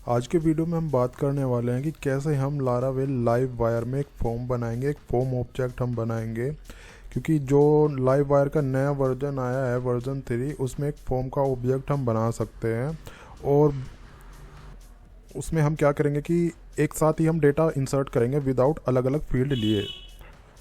आज के वीडियो में हम बात करने वाले हैं कि कैसे हम लारावेल लाइव वायर में एक फॉर्म बनाएंगे, एक फॉर्म ऑब्जेक्ट हम बनाएंगे। क्योंकि जो लाइव वायर का नया वर्जन आया है, वर्जन 3, उसमें एक फॉर्म का ऑब्जेक्ट हम बना सकते हैं। और उसमें हम क्या करेंगे कि एक साथ ही हम डेटा इंसर्ट करेंगे विदाउट अलग अलग फील्ड लिए।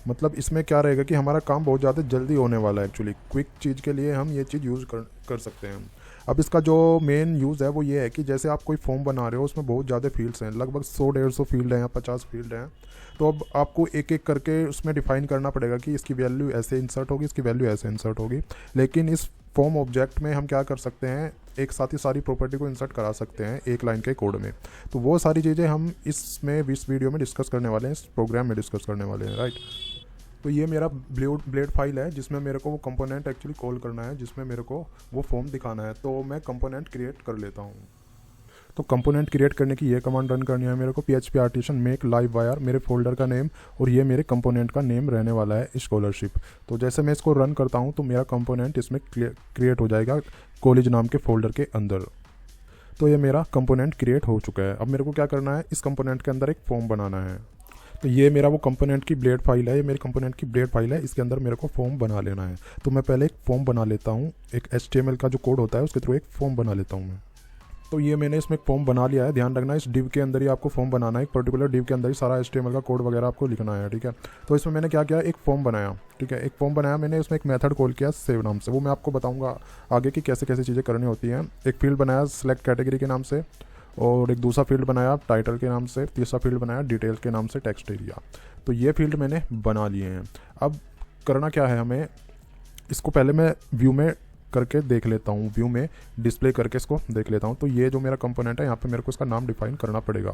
मतलब इसमें क्या रहेगा कि हमारा काम बहुत ज़्यादा जल्दी होने वाला है। एक्चुअली क्विक चीज़ के लिए हम ये चीज़ यूज़ कर सकते हैं। अब इसका जो मेन यूज़ है वो ये है कि जैसे आप कोई फॉर्म बना रहे हो, उसमें बहुत ज़्यादा फील्ड्स हैं, लगभग 100-150 फील्ड हैं या 50 फील्ड हैं। तो अब आपको एक एक करके उसमें डिफाइन करना पड़ेगा कि इसकी वैल्यू ऐसे इंसर्ट होगी, इसकी वैल्यू ऐसे इंसर्ट होगी। लेकिन इस फॉर्म ऑब्जेक्ट में हम क्या कर सकते हैं, एक साथ ही सारी प्रॉपर्टी को इंसर्ट करा सकते हैं एक लाइन के कोड में। तो वो सारी चीज़ें हम इस वीडियो में डिस्कस करने वाले हैं, इस प्रोग्राम में डिस्कस करने वाले हैं, राइट। तो ये मेरा ब्लेड फाइल है जिसमें मेरे को वो कंपोनेंट एक्चुअली कॉल करना है, जिसमें मेरे को वो फॉर्म दिखाना है। तो मैं कंपोनेंट क्रिएट कर लेता हूँ। तो कंपोनेंट क्रिएट करने की ये कमांड रन करनी है मेरे को, php artisan make live wire, मेरे फोल्डर का नेम, और ये मेरे कंपोनेंट का नेम रहने वाला है स्कॉलरशिप। तो जैसे मैं इसको रन करता हूँ तो मेरा कंपोनेंट इसमें क्रिएट हो जाएगा कॉलेज नाम के फोल्डर के अंदर। तो ये मेरा कंपोनेंट क्रिएट हो चुका है। अब मेरे को क्या करना है, इस कंपोनेंट के अंदर एक फॉर्म बनाना है। तो ये मेरा वो कंपोनेंट की ब्लेड फाइल है, ये मेरी कंपोनेंट की ब्लेड फाइल है, इसके अंदर मेरे को फॉर्म बना लेना है। तो मैं पहले एक फॉर्म बना लेता हूँ, एक HTML का जो कोड होता है उसके थ्रू एक फॉर्म बना लेता हूँ मैं। तो ये मैंने इसमें एक फॉर्म बना लिया है। ध्यान रखना, इस डिव के अंदर ही आपको फॉर्म बनाना है, एक पर्टिकुलर डिव के अंदर ही सारा HTML का कोड वगैरह आपको लिखना है, ठीक है। तो इसमें मैंने क्या किया, एक फॉर्म बनाया, ठीक है। एक फॉर्म बनाया मैंने, उसमें एक मेथड कॉल किया सेव नाम से। वो मैं आपको बताऊंगा आगे की कैसे कैसे चीज़ें करनी होती हैं। एक फील्ड बनाया सेलेक्ट कैटेगरी के नाम से, और एक दूसरा फील्ड बनाया टाइटल के नाम से, तीसरा फील्ड बनाया डिटेल के नाम से, टेक्स्ट एरिया। तो ये फील्ड मैंने बना लिए हैं। अब करना क्या है हमें, इसको पहले मैं व्यू में करके देख लेता हूँ, व्यू में डिस्प्ले करके इसको देख लेता हूँ। तो ये जो मेरा कंपोनेंट है, यहाँ पे मेरे को इसका नाम डिफाइन करना पड़ेगा।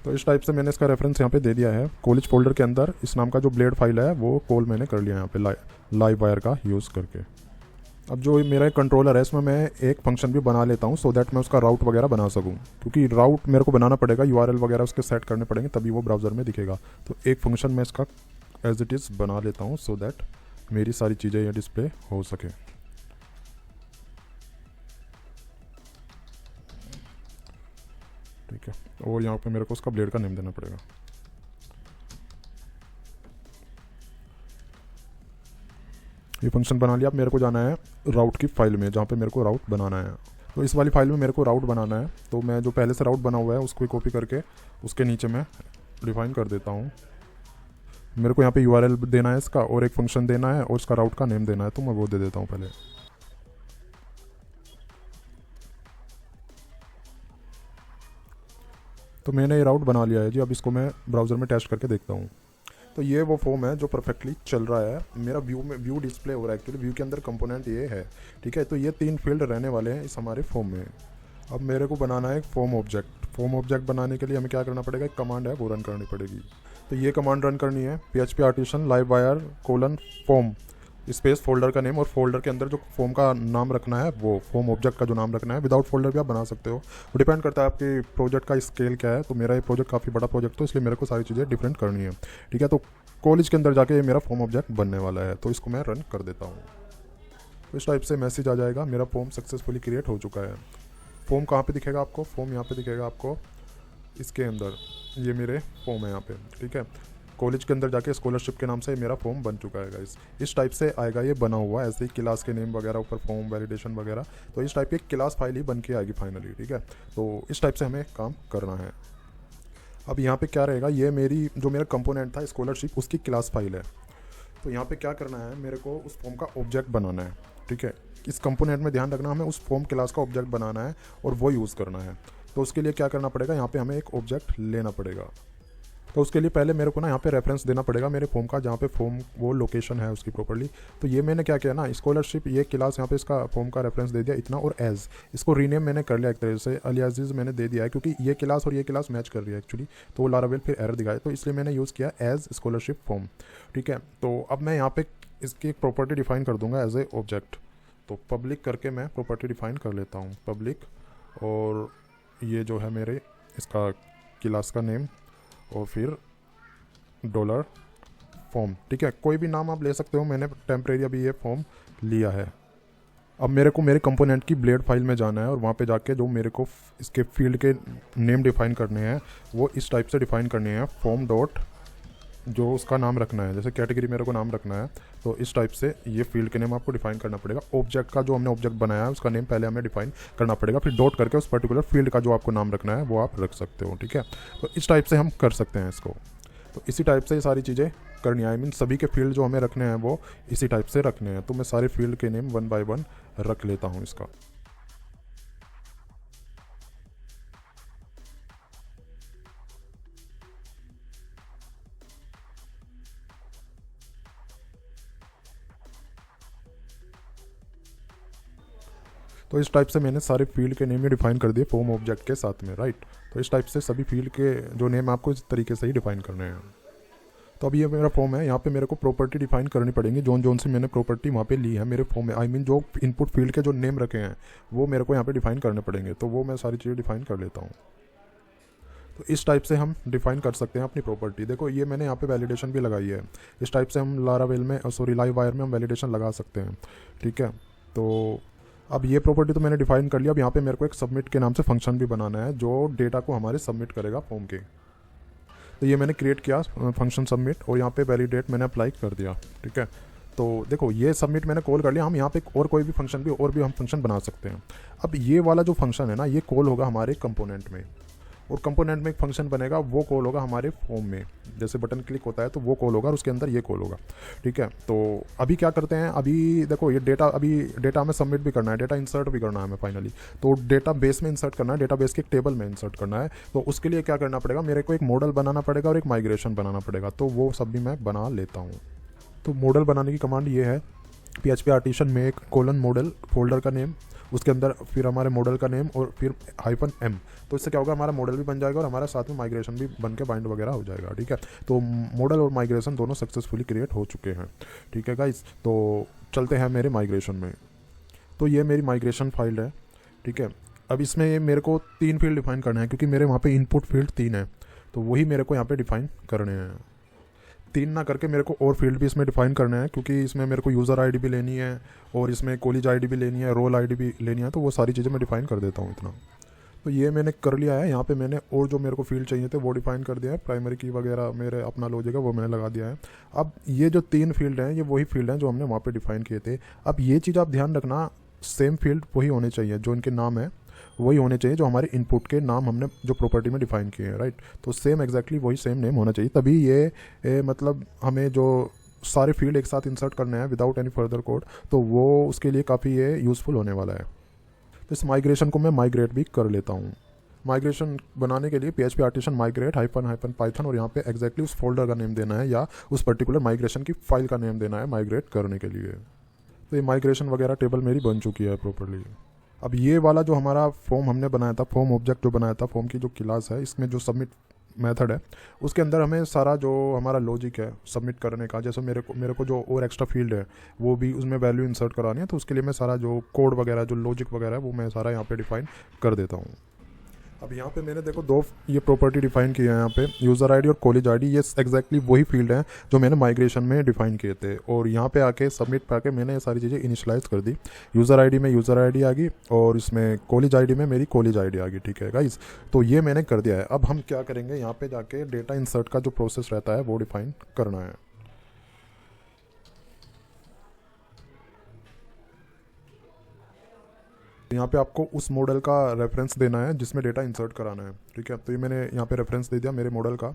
तो इस टाइप से मैंने इसका रेफरेंस यहाँ पे दे दिया है। कॉलेज फोल्डर के अंदर इस नाम का जो ब्लेड फाइल है वो कॉल मैंने कर लिया यहाँ पे लाइव वायर का यूज़ करके। अब जो मेरा कंट्रोलर है, इसमें मैं एक फंक्शन भी बना लेता हूँ सो दैट मैं उसका राउट वगैरह बना सकूँ। क्योंकि राउट मेरे को बनाना पड़ेगा, URL वगैरह उसके सेट करने पड़ेंगे, तभी वो ब्राउज़र में दिखेगा। तो एक फंक्शन मैं इसका एज इट इज़ बना लेता हूँ सो दैट मेरी सारी चीज़ें ये डिस्प्ले हो सके। ठीक है, और यहाँ पे मेरे को उसका ब्लेड का नेम देना पड़ेगा। ये फंक्शन बना लिया। अब मेरे को जाना है राउट की फाइल में, जहाँ पे मेरे को राउट बनाना है। तो इस वाली फाइल में मेरे को राउट बनाना है। तो मैं जो पहले से राउट बना हुआ है उसको कॉपी करके उसके नीचे मैं डिफाइन कर देता हूँ। मेरे को यहाँ पे URL देना है इसका, और एक फंक्शन देना है, और उसका राउट का नेम देना है। तो मैं वो दे देता हूँ पहले। तो मैंने ये राउट बना लिया है जी। अब इसको मैं ब्राउज़र में टेस्ट करके देखता हूँ। तो ये वो फॉर्म है जो परफेक्टली चल रहा है। मेरा व्यू डिस्प्ले हो रहा है। एक्चुअली व्यू के अंदर कंपोनेंट ये है, ठीक है। तो ये 3 फील्ड रहने वाले हैं इस हमारे फॉर्म में। अब मेरे को बनाना है एक फॉर्म ऑब्जेक्ट। फॉर्म ऑब्जेक्ट बनाने के लिए हमें क्या करना पड़ेगा, एक कमांड है वो रन करनी पड़ेगी। तो ये कमांड रन करनी है, php artisan live wire :form space folder का नेम, और फोल्डर के अंदर जो फॉर्म का नाम रखना है वो फॉर्म ऑब्जेक्ट का जो नाम रखना है। विदाउट फोल्डर भी आप बना सकते हो, वो डिपेंड करता है आपके प्रोजेक्ट का स्केल क्या है। तो मेरा ये प्रोजेक्ट काफ़ी बड़ा प्रोजेक्ट, तो इसलिए मेरे को सारी चीज़ें डिफरेंट करनी है, ठीक है। तो कॉलेज के अंदर जाके ये मेरा फॉर्म ऑब्जेक्ट बनने वाला है। तो इसको मैं रन कर देता हूँ। तो इस टाइप से मैसेज आ जाएगा, मेरा फॉर्म सक्सेसफुली क्रिएट हो चुका है। फॉर्म कहाँ पे दिखेगा आपको, फॉर्म यहाँ पे दिखेगा आपको, इसके अंदर। ये मेरे फॉर्म है यहाँ पे, ठीक है। कॉलेज के अंदर जाके स्कॉलरशिप के नाम से मेरा फॉर्म बन चुका है गाइस। इस टाइप से आएगा ये बना हुआ, ऐसे ही क्लास के नेम वगैरह ऊपर फॉर्म वैलिडेशन वगैरह। तो इस टाइप की क्लास फाइल ही बन के आएगी फाइनली, ठीक है। तो इस टाइप से हमें काम करना है। अब यहाँ पे क्या रहेगा, ये मेरा कंपोनेंट था स्कॉलरशिप, उसकी क्लास फाइल है। तो यहाँ पे क्या करना है, मेरे को उस फॉर्म का ऑब्जेक्ट बनाना है, ठीक है। इस कंपोनेंट में ध्यान रखना, हमें उस फॉर्म क्लास का ऑब्जेक्ट बनाना है और वो यूज़ करना है। तो उसके लिए क्या करना पड़ेगा, यहाँ पे हमें एक ऑब्जेक्ट लेना पड़ेगा। तो उसके लिए पहले मेरे को ना यहाँ पे रेफरेंस देना पड़ेगा मेरे फॉर्म का, जहाँ पे फॉर्म वो लोकेशन है उसकी प्रॉपर्ली। तो ये मैंने क्या किया ना, स्कॉलरशिप ये क्लास यहाँ पे इसका फॉर्म का रेफरेंस दे दिया इतना, और एज इसको रीनेम मैंने कर लिया एक तरह से, अलियासिस मैंने दे दिया है, क्योंकि ये क्लास और ये क्लास मैच कर रही है एक्चुअली। तो वो लारावेल फिर एरर दिखाए, तो इसलिए मैंने यूज़ किया एज स्कॉलरशिप फॉर्म, ठीक है। तो अब मैं यहाँ पे इसकी एक प्रॉपर्टी डिफाइन कर दूंगा एज ए ऑब्जेक्ट। तो पब्लिक करके मैं प्रॉपर्टी डिफाइन कर लेता हूँ, पब्लिक, और ये जो है मेरे इसका क्लास का नेम, और फिर $फॉर्म, ठीक है। कोई भी नाम आप ले सकते हो, मैंने टेम्परेरी अभी ये फॉर्म लिया है। अब मेरे को मेरे कंपोनेंट की ब्लेड फाइल में जाना है और वहाँ पे जाके जो मेरे को इसके फील्ड के नेम डिफाइन करने हैं वो इस टाइप से डिफाइन करने हैं। फॉर्म डॉट जो उसका नाम रखना है, जैसे कैटेगरी मेरे को नाम रखना है तो इस टाइप से ये फील्ड के नेम आपको डिफाइन करना पड़ेगा। ऑब्जेक्ट का जो हमने ऑब्जेक्ट बनाया है उसका नेम पहले हमें डिफाइन करना पड़ेगा, फिर डॉट करके उस पर्टिकुलर फील्ड का जो आपको नाम रखना है वो आप रख सकते हो। ठीक है, तो इस टाइप से हम कर सकते हैं इसको। तो इसी टाइप से ये सारी चीज़ें करनी है। आई मीन सभी के फील्ड जो हमें रखने हैं वो इसी टाइप से रखने हैं। तो मैं सारे फील्ड के नेम 1 बाय 1 रख लेता हूँ इसका। तो इस टाइप से मैंने सारे फील्ड के नेम ही डिफाइन कर दिए फॉर्म ऑब्जेक्ट के साथ में, राइट। तो इस टाइप से सभी फील्ड के जो नेम आपको इस तरीके से ही डिफाइन करने हैं। तो अभी ये मेरा फॉर्म है, यहाँ पे मेरे को प्रॉपर्टी डिफाइन करनी पड़ेंगी। जोन सी मैंने प्रॉपर्टी वहाँ पे ली है मेरे फॉर्म में, आई मीन जो इनपुट फील्ड के जो नेम रखे हैं वो मेरे को यहाँ पे डिफाइन करने पड़ेंगे। तो वो मैं सारी चीज़ें डिफाइन कर लेता हूँ। तो इस टाइप से हम डिफाइन कर सकते हैं अपनी प्रॉपर्टी। देखो ये मैंने यहाँ पे वैलिडेशन भी लगाई है। इस टाइप से हम लारावेल में लाइव वायर में हम वैलिडेशन लगा सकते हैं। ठीक है, तो अब ये प्रॉपर्टी तो मैंने डिफाइन कर लिया। अब यहाँ पे मेरे को एक सबमिट के नाम से फंक्शन भी बनाना है जो डेटा को हमारे सबमिट करेगा फॉर्म के। तो ये मैंने क्रिएट किया फंक्शन सबमिट और यहाँ पे वैलिडेट मैंने अप्लाई कर दिया। ठीक है, तो देखो ये सबमिट मैंने कॉल कर लिया। हम यहाँ पे और कोई भी फंक्शन भी हम फंक्शन बना सकते हैं। अब ये वाला जो फंक्शन है ना ये कॉल होगा हमारे कंपोनेंट में, और कंपोनेंट में एक फंक्शन बनेगा वो कॉल होगा हमारे फॉर्म में। जैसे बटन क्लिक होता है तो वो कॉल होगा और उसके अंदर ये कॉल होगा। ठीक है, तो अभी क्या करते हैं, अभी देखो ये डेटा हमें सबमिट भी करना है, डेटा इंसर्ट भी करना है हमें फाइनली। तो डेटा बेस में इंसर्ट करना है, डेटा बेस के एक टेबल में इंसर्ट करना है। तो उसके लिए क्या करना पड़ेगा, मेरे को एक मॉडल बनाना पड़ेगा और एक माइग्रेशन बनाना पड़ेगा। तो वो सब भी मैं बना लेता हूँ। तो मॉडल बनाने की कमांड ये है PHP आर्टिशन में एक कोलन मॉडल फोल्डर का नेम, उसके अंदर फिर हमारे मॉडल का नेम और फिर -m। तो इससे क्या होगा, हमारा मॉडल भी बन जाएगा और हमारा साथ में माइग्रेशन भी बन के बाइंड वगैरह हो जाएगा। ठीक है, तो मॉडल और माइग्रेशन दोनों सक्सेसफुली क्रिएट हो चुके हैं। ठीक है गाइस, तो चलते हैं मेरे माइग्रेशन में। तो ये मेरी माइग्रेशन फाइल है। ठीक है, अब इसमें मेरे को 3 फील्ड डिफाइन करना है क्योंकि मेरे वहाँ पे इनपुट फील्ड 3 है। तो वही मेरे को यहाँ पे डिफाइन करने हैं। 3 ना करके मेरे को और फील्ड भी इसमें डिफाइन करना है क्योंकि इसमें मेरे को यूज़र आईडी भी लेनी है और इसमें कॉलेज आईडी भी लेनी है, रोल आईडी भी लेनी है। तो वो सारी चीज़ें मैं डिफाइन कर देता हूँ इतना। तो ये मैंने कर लिया है। यहाँ पे मैंने और जो मेरे को फील्ड चाहिए थे वो डिफाइन कर दिया है। प्राइमरी की वगैरह मेरे अपना लॉजिक है वो मैंने लगा दिया है। अब ये जो 3 फील्ड हैं ये वही फील्ड हैं जो हमने वहाँ पे डिफाइन किए थे। अब ये चीज़ आप ध्यान रखना, सेम फील्ड वही होने चाहिए, जो इनके नाम है वही होने चाहिए जो हमारे इनपुट के नाम हमने जो प्रॉपर्टी में डिफाइन किए हैं, राइट। तो सेम एग्जैक्टली वही सेम नेम होना चाहिए, तभी ये मतलब हमें जो सारे फील्ड एक साथ इंसर्ट करने हैं विदाउट एनी फर्दर कोड, तो वो उसके लिए काफ़ी ये यूज़फुल होने वाला है। तो इस माइग्रेशन को मैं माइग्रेट भी कर लेता हूँ। माइग्रेशन बनाने के लिए PHP आर्टिशन माइग्रेट -python और यहाँ पे एग्जैक्टली उस फोल्डर का नेम देना है या उस पर्टिकुलर माइग्रेशन की फाइल का नेम देना है माइग्रेट करने के लिए। तो ये माइग्रेशन वगैरह टेबल मेरी बन चुकी है प्रॉपर्ली। अब ये वाला जो हमारा फॉर्म हमने बनाया था, फॉर्म ऑब्जेक्ट जो बनाया था, फॉर्म की जो क्लास है, इसमें जो सबमिट मेथड है उसके अंदर हमें सारा जो हमारा लॉजिक है सबमिट करने का, जैसे मेरे को जो और एक्स्ट्रा फील्ड है वो भी उसमें वैल्यू इंसर्ट करानी है। तो उसके लिए मैं सारा जो कोड वगैरह जो लॉजिक वगैरह है वो मैं सारा यहाँ पे डिफाइन कर देता हूँ। अब यहाँ पे मैंने देखो 2 ये प्रॉपर्टी डिफाइन किया है यहाँ पे, यूज़र आईडी और कॉलेज आईडी। ये एग्जैक्टली वही फील्ड हैं जो मैंने माइग्रेशन में डिफाइन किए थे। और यहाँ पे आके सबमिट पे आके मैंने ये सारी चीज़ें इनिशियलाइज कर दी। यूज़र आईडी में यूज़र आईडी आ गई और इसमें कॉलेज आईडी में मेरी कॉलेज आईडी आ गई। ठीक है गाइस, तो ये मैंने कर दिया है। अब हम क्या करेंगे, यहाँ पे जाके डेटा इंसर्ट का जो प्रोसेस रहता है वो डिफाइन करना है। यहाँ पे आपको उस मॉडल का रेफरेंस देना है जिसमें डेटा इंसर्ट कराना है। ठीक है, तो ये मैंने यहाँ पे रेफरेंस दे दिया मेरे मॉडल का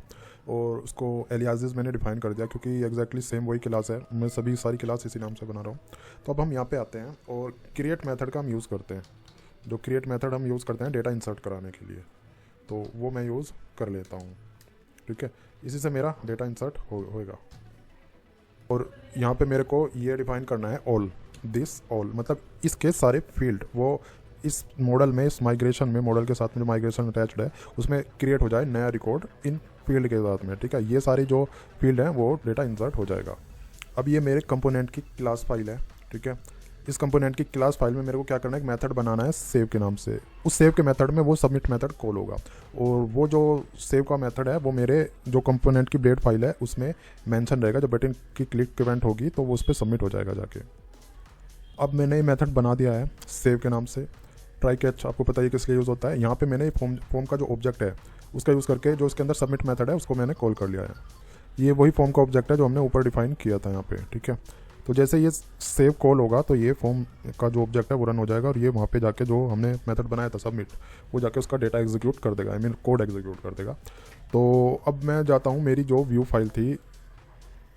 और उसको एलियाजेस मैंने डिफाइन कर दिया क्योंकि एग्जैक्टली सेम वही क्लास है। मैं सभी सारी क्लास इसी नाम से बना रहा हूँ। तो अब हम यहाँ पे आते हैं और क्रिएट मेथड का हम यूज़ करते हैं। जो क्रिएट मेथड हम यूज़ करते हैं डेटा इंसर्ट कराने के लिए, तो वो मैं यूज़ कर लेता हूँ। ठीक है, इसी से मेरा डेटा इंसर्ट होएगा। और यहाँ पे मेरे को ये डिफाइन करना है ऑल मतलब इसके सारे फील्ड वो इस मॉडल में, इस माइग्रेशन में, मॉडल के साथ में जो माइग्रेशन अटैच्ड है उसमें क्रिएट हो जाए नया रिकॉर्ड इन फील्ड के साथ में। ठीक है, ये सारी जो फील्ड हैं वो डेटा इंसर्ट हो जाएगा। अब ये मेरे कंपोनेंट की क्लास फाइल है। ठीक है, इस कंपोनेंट की क्लास फाइल में मेरे को क्या करना है, एक मेथड बनाना है सेव के नाम से। उस सेव के मेथड में वो सबमिट मेथड कॉल होगा और वो जो सेव का मेथड है वो मेरे जो कंपोनेंट की ब्लेड फाइल है उसमें मेंशन रहेगा। जब बटन की क्लिक इवेंट होगी तो वो उस पर सबमिट हो जाएगा जाके। अब मैंने ये मेथड बना दिया है सेव के नाम से। ट्राई कैच आपको पता है किस लिए यूज़ होता है। यहाँ पे मैंने फॉर्म का जो ऑब्जेक्ट है उसका यूज़ करके जो इसके अंदर सबमिट मेथड है उसको मैंने कॉल कर लिया है। ये वही फॉर्म का ऑब्जेक्ट है जो हमने ऊपर डिफाइन किया था यहाँ पे, ठीक है। तो जैसे ये सेव कॉल होगा तो ये फॉर्म का जो ऑब्जेक्ट है वो रन हो जाएगा और ये वहाँ पे जाके जो हमने मेथड बनाया था सबमिट, वो जाके उसका डेटा एग्जीक्यूट कर देगा, आई मीन कोड एग्जीक्यूट कर देगा। तो अब मैं जाता हूँ, मेरी जो व्यू फाइल थी,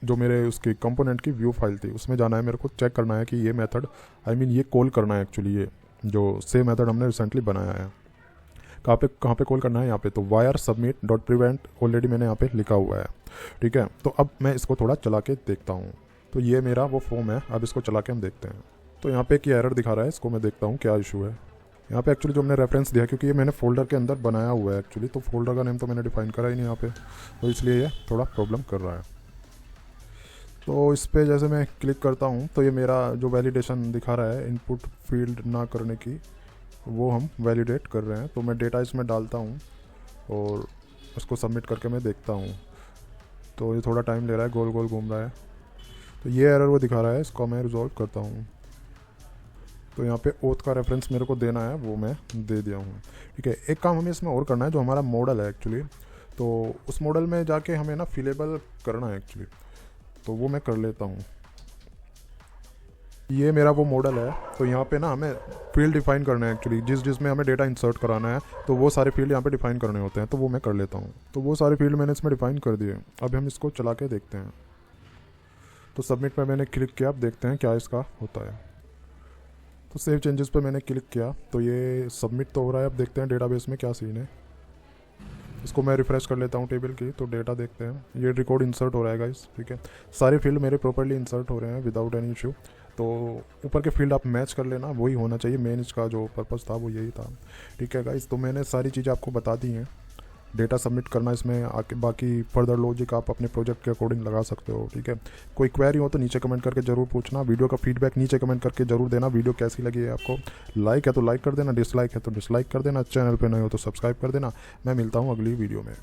जो मेरे उसकी कंपोनेंट की व्यू फाइल थी, उसमें जाना है मेरे को, चेक करना है कि ये मेथड आई मीन ये कॉल करना है एक्चुअली, ये जो सेव मेथड हमने रिसेंटली बनाया है कहाँ पे कॉल करना है, यहाँ पे। तो wire submit dot prevent already मैंने यहाँ पे लिखा हुआ है, ठीक है। तो अब मैं इसको थोड़ा चला के देखता हूँ। तो ये मेरा वो फॉर्म है, अब इसको चला के हम देखते हैं। तो यहाँ पे एक एरर दिखा रहा है, इसको मैं देखता हूँ क्या इशू है। यहाँ पे एक्चुअली जो हमने रेफरेंस दिया, क्योंकि ये मैंने फोल्डर के अंदर बनाया हुआ है एक्चुअली, तो फोल्डर का नेम तो मैंने डिफाइन करा ही नहीं यहाँ पे, तो इसलिए ये थोड़ा प्रॉब्लम कर रहा है। तो इस पर जैसे मैं क्लिक करता हूँ तो ये मेरा जो वैलिडेशन दिखा रहा है इनपुट फील्ड ना करने की, वो हम वैलिडेट कर रहे हैं। तो मैं डेटा इसमें डालता हूँ और उसको सबमिट करके मैं देखता हूँ। तो ये थोड़ा टाइम ले रहा है, गोल गोल घूम रहा है। तो ये एरर वो दिखा रहा है, इसको मैं रिजॉल्व करता हूँ। तो यहाँ पे ओथ का रेफरेंस मेरे को देना है, वो मैं दे दिया हूँ, ठीक है। एक काम हमें इसमें और करना है, जो हमारा मॉडल है एक्चुअली, तो उस मॉडल में जाके हमें ना फिलेबल करना है एक्चुअली, तो वो मैं कर लेता हूँ। ये मेरा वो मॉडल है। तो यहाँ पे ना हमें फील्ड डिफाइन करना है एक्चुअली, जिसमें हमें डेटा इंसर्ट कराना है, तो वो सारे फील्ड यहाँ पे डिफाइन करने होते हैं, तो वो मैं कर लेता हूँ। तो वो सारे फील्ड मैंने इसमें डिफाइन कर दिए। अब हम इसको चला के देखते हैं। तो सबमिट पे मैंने क्लिक किया, अब देखते हैं क्या इसका होता है। तो सेव चेंजेस पे मैंने क्लिक किया, तो ये सबमिट तो हो रहा है। अब देखते हैं डेटाबेस में क्या सीन है। इसको मैं रिफ्रेश कर लेता हूँ टेबल की, तो डेटा देखते हैं। ये रिकॉर्ड इंसर्ट हो रहा है गाइस, ठीक है। सारे फील्ड मेरे प्रॉपर्ली इंसर्ट हो रहे हैं विदाउट एनी इशू। तो ऊपर के फील्ड आप मैच कर लेना, वही होना चाहिए। मेन इसका जो पर्पस था वो यही था, ठीक है गाइस। तो मैंने सारी चीज़ें आपको बता दी हैं। डेटा सबमिट करना, इसमें आके बाकी फर्दर लॉजिक आप अपने प्रोजेक्ट के अकॉर्डिंग लगा सकते हो, ठीक है। कोई क्वेरी हो तो नीचे कमेंट करके ज़रूर पूछना। वीडियो का फीडबैक नीचे कमेंट करके ज़रूर देना। वीडियो कैसी लगी है आपको, लाइक है तो लाइक कर देना, डिसलाइक है तो डिसलाइक कर देना, चैनल पे नए हो तो सब्सक्राइब कर देना। मैं मिलता हूँ अगली वीडियो में।